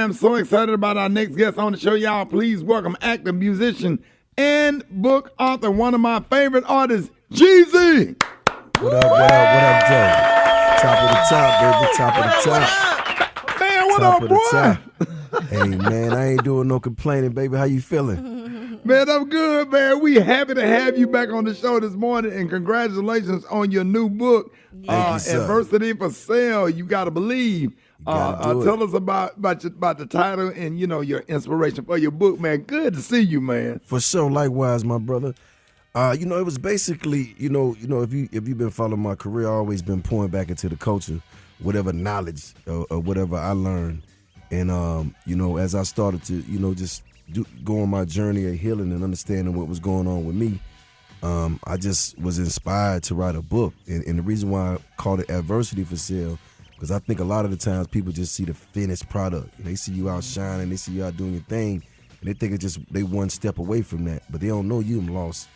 am so excited about our next guest on the show. Y'all, please welcome actor, musician, and book author, one of my favorite artists, Jeezy. What up, Joe? Top of the top, baby. Top of the top. Man, what Top up, of boy? the top. Hey, man, I ain't doing no complaining, baby. How you feeling? Man, I'm good, man. We happy to have you back on the show this morning, and congratulations on your new book, Thank you, sir. Adversity for Sale. You gotta believe. gotta do it. Tell us about the title and your inspiration for your book, man. Good to see you, man. For sure, likewise, my brother. It was basically, if you've been following my career, I've always been pouring back into the culture, whatever knowledge or whatever I learned. And, as I started to, just go on my journey of healing and understanding what was going on with me, I just was inspired to write a book. And the reason why I called it Adversity for Sale, because I think a lot of the times people just see the finished product. And they see you out shining, they see you out doing your thing, and they think they one step away from that. But they don't know you've lost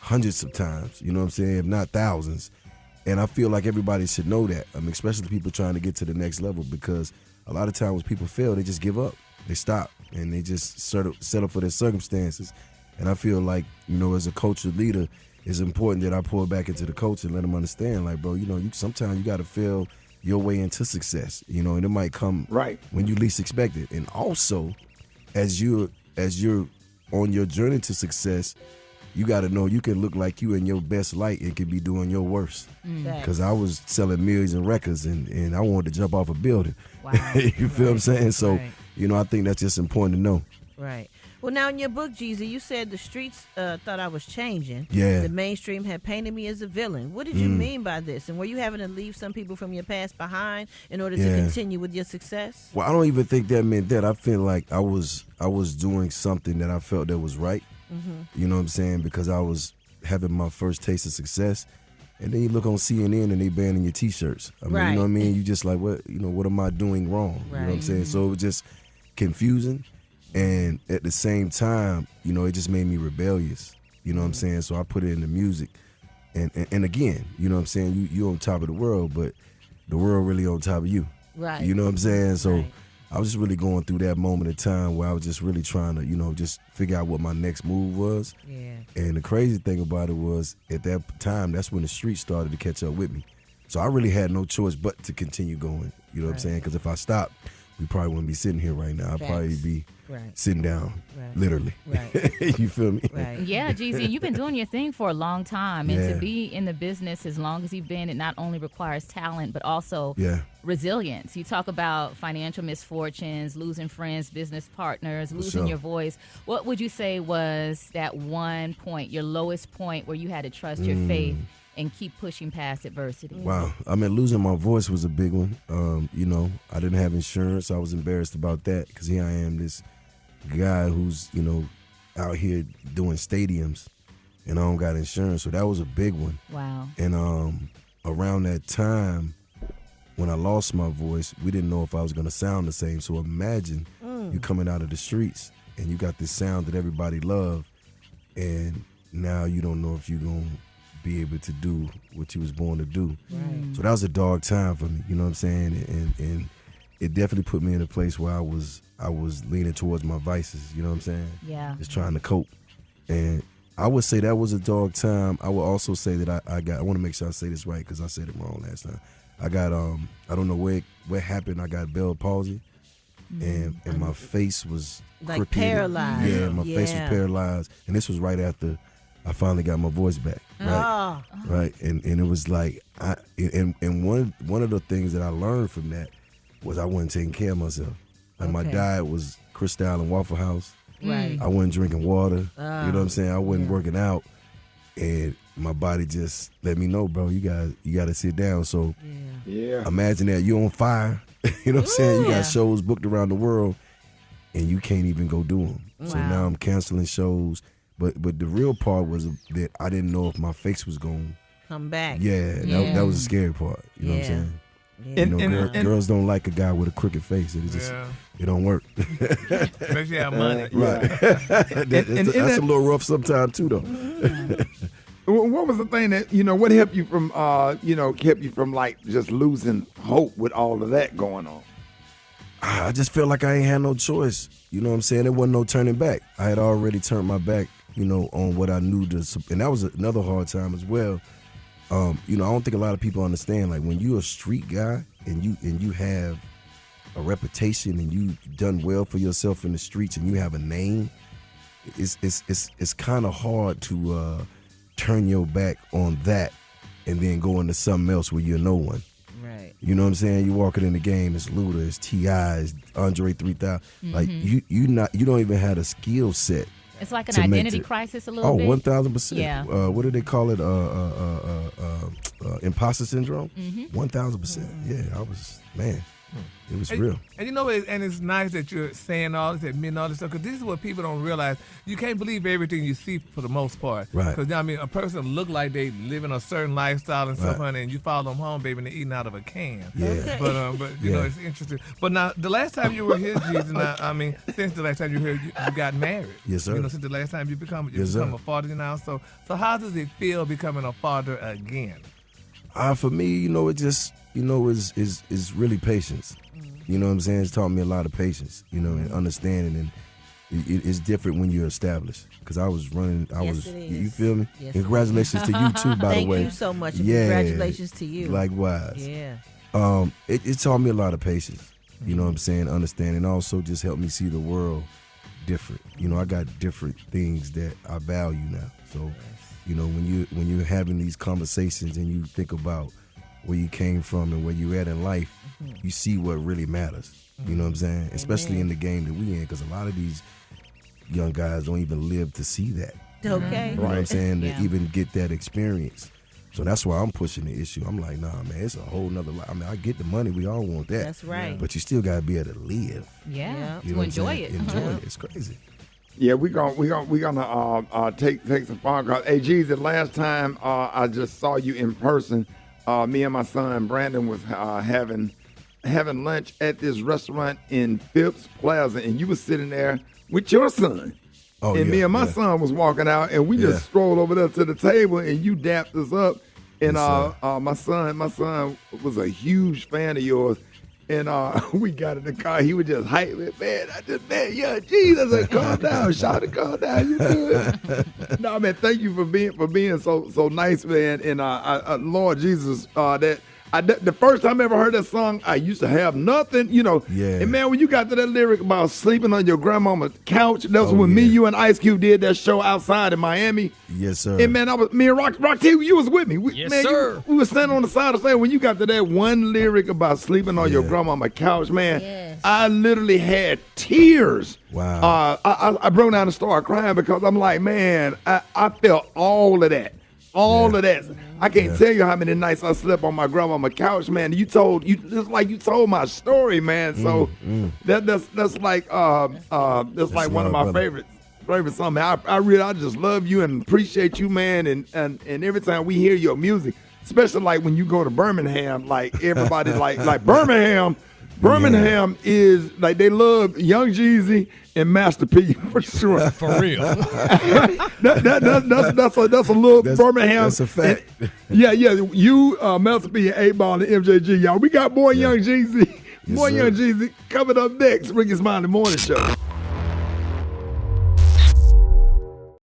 hundreds of times, you know what I'm saying, if not thousands. And I feel like everybody should know that, especially people trying to get to the next level, because a lot of times when people fail, they just give up. They stop, and they just settle for their circumstances. And I feel like, as a culture leader, it's important that I pour back into the culture and let them understand, like, bro, sometimes you got to fail your way into success, and it might come right when you least expect it. And also, as you're on your journey to success, you got to know you can look like you in your best light and can be doing your worst. Because I was selling millions of records and I wanted to jump off a building. Wow. You feel what I'm saying? So, I think that's just important to know. Right. Well, now in your book, Jeezy, you said the streets thought I was changing. Yeah. The mainstream had painted me as a villain. What did you mean by this? And were you having to leave some people from your past behind in order to continue with your success? Well, I don't even think that meant that. I feel like I was doing something that I felt that was right. You know what I'm saying? Because I was having my first taste of success. And then you look on CNN and they banning your T-shirts. I mean, you know what I mean? You just like, what am I doing wrong? You know what I'm saying? So it was just confusing. And at the same time, it just made me rebellious. You know what I'm saying? So I put it in the music. And again, you know what I'm saying? You on top of the world, but the world really on top of you. Right. You know what I'm saying? So I was just really going through that moment of time where I was just really trying to, just figure out what my next move was. Yeah. And the crazy thing about it was, at that time, that's when the street started to catch up with me. So I really had no choice but to continue going. You know what I'm saying? Because if I stopped, we probably wouldn't be sitting here right now. I'd probably be sitting down, literally. Right. You feel me? Right. Yeah, Jeezy, you've been doing your thing for a long time. And to be in the business as long as you've been, it not only requires talent, but also resilience. You talk about financial misfortunes, losing friends, business partners, losing your voice. What would you say was that one point, your lowest point, where you had to trust your faith and keep pushing past adversity? Wow. I mean, losing my voice was a big one. I didn't have insurance. I was embarrassed about that because here I am, this guy who's, out here doing stadiums, and I don't got insurance. So that was a big one. Wow. And around that time, when I lost my voice, we didn't know if I was going to sound the same. So imagine you coming out of the streets, and you got this sound that everybody loved, and now you don't know if you're going to be able to do what you was born to do. Right. So that was a dark time for me, you know what I'm saying? And it definitely put me in a place where I was leaning towards my vices, you know what I'm saying? Yeah. Just trying to cope. And I would say that was a dark time. I would also say that I want to make sure I say this right because I said it wrong last time. I got I don't know what happened. I got Bell palsy, and my face was like crooked. paralyzed. Yeah, my face was paralyzed, and this was right after I finally got my voice back. Right, right, and it was like one of the things that I learned from that was I wasn't taking care of myself. Like my diet was Cristal and Waffle House. Right. I wasn't drinking water. You know what I'm saying? I wasn't working out, and my body just let me know, bro. You got to sit down. So imagine that you're on fire. You know what I'm saying? You got shows booked around the world, and you can't even go do them. So now I'm canceling shows. But the real part was that I didn't know if my face was going to come back. That was the scary part. You know what I'm saying? Yeah. Girls don't like a guy with a crooked face. It don't work. Makes you have money. Right. That's a little rough sometimes too, though. What was the thing that what helped you from kept you from like just losing hope with all of that going on? I just felt like I ain't had no choice. You know what I'm saying? There wasn't no turning back. I had already turned my back, on what I knew and that was another hard time as well. I don't think a lot of people understand, like, when you're a street guy and you have a reputation and you've done well for yourself in the streets and you have a name, it's kind of hard to turn your back on that and then go into something else where you're no one. Right. You know what I'm saying? You walking in the game, it's Luda, it's T.I., it's Andre 3000. Mm-hmm. Like you don't even have a skill set. It's like an identity crisis a little bit. 1,000%. Yeah. What do they call it? Imposter syndrome. 1,000%. Yeah, I was, man. It was real. And and it's nice that you're saying all this, admitting all this stuff, because this is what people don't realize. You can't believe everything you see for the most part. Right. Because, a person look like they living a certain lifestyle and stuff, honey, and you follow them home, baby, and they're eating out of a can. Yeah. Okay. But it's interesting. But now, the last time you were here, Jeezy, since the last time you were here, you got married. Yes, sir. Since the last time you become Yes, sir. a father now. So how does it feel becoming a father again? For me, it just, is really patience. You know what I'm saying? It's taught me a lot of patience, and understanding, and it's different when you're established. Because I was running, Yes, it is. You feel me? Yes, Congratulations to you too, by the way. Thank you so much. And Yeah. Congratulations to you. Likewise. Yeah. It taught me a lot of patience. You know what I'm saying? Understanding, and also just helped me see the world different. I got different things that I value now. So, when you're having these conversations and you think about where you came from and where you're at in life, you see what really matters. You know what I'm saying? Especially in the game that we in, because a lot of these young guys don't even live to see that. Okay. You know what I'm saying? Yeah. To even get that experience. So that's why I'm pushing the issue. I'm like, nah, man, it's a whole nother life. I get the money. We all want that. That's right. But you still got to be able to live. Yeah. You know To what I'm enjoy saying? it. Enjoy it. It's crazy. Yeah, we're gonna take some phone calls. Hey, Jeezy, last time I just saw you in person, me and my son Brandon was having lunch at this restaurant in Phipps Plaza, and you was sitting there with your son. Oh, and yeah, me and my yeah. son was walking out, and we Yeah. just strolled over there to the table, and you dapped us up. And Yes, my son was a huge fan of yours. And we got in the car. He was just hype, man. Yeah, Jesus, I said, calm down, shout it, calm down. You good? No, man. Thank you for being so nice, man. And Lord Jesus, the first time I ever heard that song, I used to have nothing, Yeah. And man, when you got to that lyric about sleeping on your grandmama's couch, that was when me, yeah. you, and Ice Cube did that show outside in Miami. Yes, sir. And man, me and Rock T, you was with me. Yes, man, sir. We were standing on the side of the stage when you got to that one lyric about sleeping on your grandmama's couch, man. Yes. I literally had tears. Wow. I broke down and started crying because I'm like, man, I felt all of that. All of that. I can't tell you how many nights I slept on my grandmama's couch, man. It's like you told my story, man. So that's like one of my brother. favorite songs. Man, I just love you and appreciate you, man. And every time we hear your music, especially like when you go to Birmingham, like everybody like Birmingham. Birmingham is like they love Young Jeezy and Master P for sure. For real. That's a little Birmingham. That's a fact. Yeah. You, Master P, and 8 Ball and MJG, y'all. We got more Young Jeezy. Yes, More sir. Young Jeezy coming up next. Rickey Smiley Morning Show.